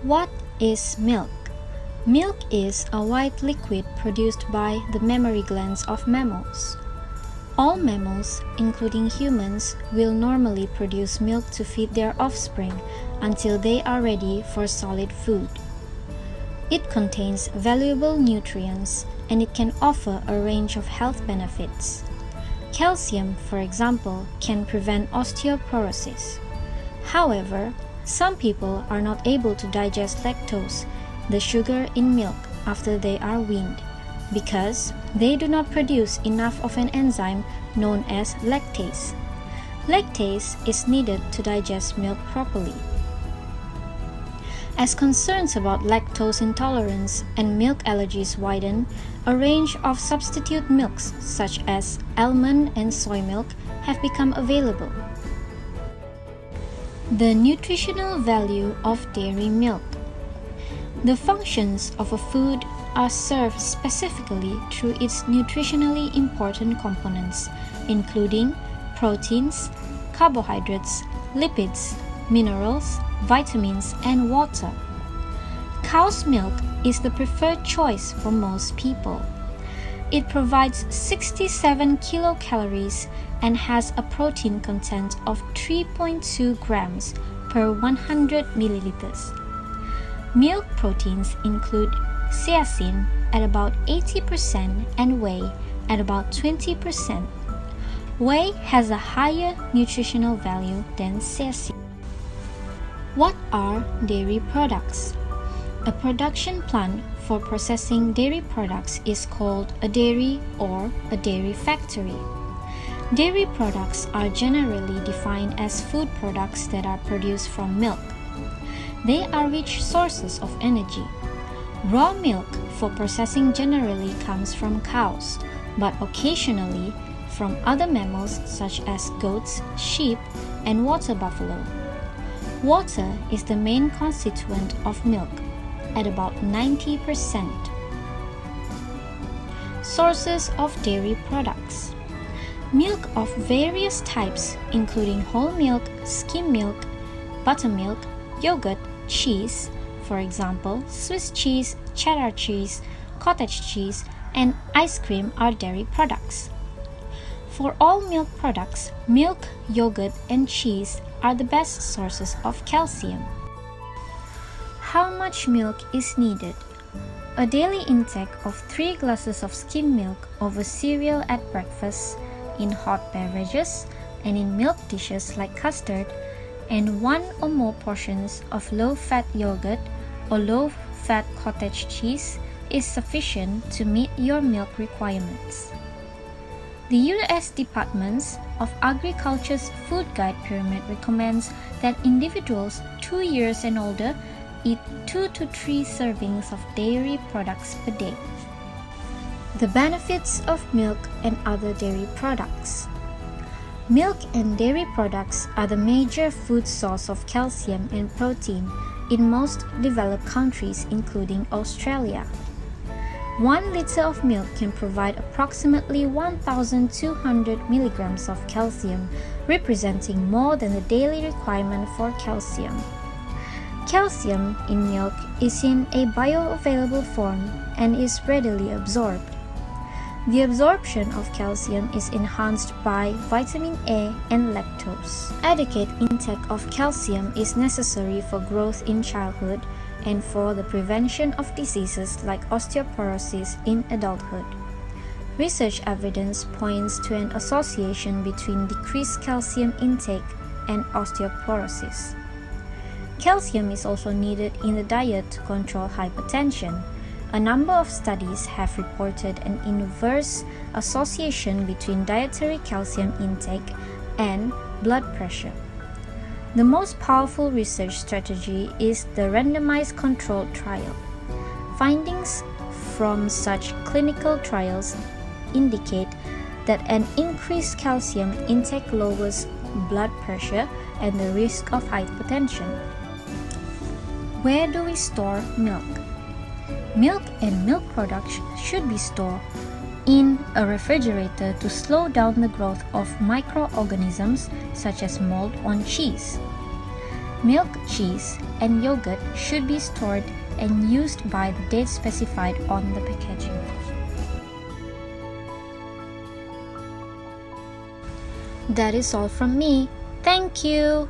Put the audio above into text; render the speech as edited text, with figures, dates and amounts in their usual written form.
What is milk? Milk is a white liquid produced by the mammary glands of mammals. All mammals, including humans, will normally produce milk to feed their offspring until they are ready for solid food. It contains valuable nutrients and it can offer a range of health benefits. Calcium, for example, can prevent osteoporosis. However, some people are not able to digest lactose, the sugar in milk, after they are weaned, because they do not produce enough of an enzyme known as lactase. Lactase is needed to digest milk properly. As concerns about lactose intolerance and milk allergies widen, a range of substitute milks such as almond and soy milk have become available. The nutritional value of dairy milk. The functions of a food are served specifically through its nutritionally important components, including proteins, carbohydrates, lipids, minerals, vitamins, and water. Cow's milk is the preferred choice for most people. It provides 67 kilocalories and has a protein content of 3.2 grams per 100 milliliters. Milk proteins include zeaxanthin at about 80% and whey at about 20%. Whey has a higher nutritional value than zeaxanthin. What are dairy products? A production plant for processing dairy products is called a dairy or a dairy factory. Dairy products are generally defined as food products that are produced from milk. They are rich sources of energy. Raw milk for processing generally comes from cows, but occasionally from other mammals such as goats, sheep, and water buffalo. Water is the main constituent of milk, at about 90%. Sources of dairy products. Milk of various types, including whole milk, skim milk, buttermilk, yogurt, cheese, for example, Swiss cheese, cheddar cheese, cottage cheese, and ice cream are dairy products. For all milk products, milk, yogurt, and cheese are the best sources of calcium. How much milk is needed? A daily intake of 3 glasses of skim milk over cereal at breakfast, in hot beverages, and in milk dishes like custard, and 1 or more portions of low-fat yogurt or low-fat cottage cheese is sufficient to meet your milk requirements. The U.S. Department of Agriculture's Food Guide Pyramid recommends that individuals 2 years and older eat 2 to 3 servings of dairy products per day. The benefits of milk and other dairy products. Milk and dairy products are the major food source of calcium and protein in most developed countries, including Australia. 1 liter of milk can provide approximately 1,200 milligrams of calcium, representing more than the daily requirement for calcium. Calcium in milk is in a bioavailable form and is readily absorbed. The absorption of calcium is enhanced by vitamin A and lactose. Adequate intake of calcium is necessary for growth in childhood and for the prevention of diseases like osteoporosis in adulthood. Research evidence points to an association between decreased calcium intake and osteoporosis. Calcium is also needed in the diet to control hypertension. A number of studies have reported an inverse association between dietary calcium intake and blood pressure. The most powerful research strategy is the randomized controlled trial. Findings from such clinical trials indicate that an increased calcium intake lowers blood pressure and the risk of hypertension. Where do we store milk? Milk and milk products should be stored in a refrigerator to slow down the growth of microorganisms such as mold on cheese. Milk, cheese, and yogurt should be stored and used by the date specified on the packaging. That is all from me. Thank you.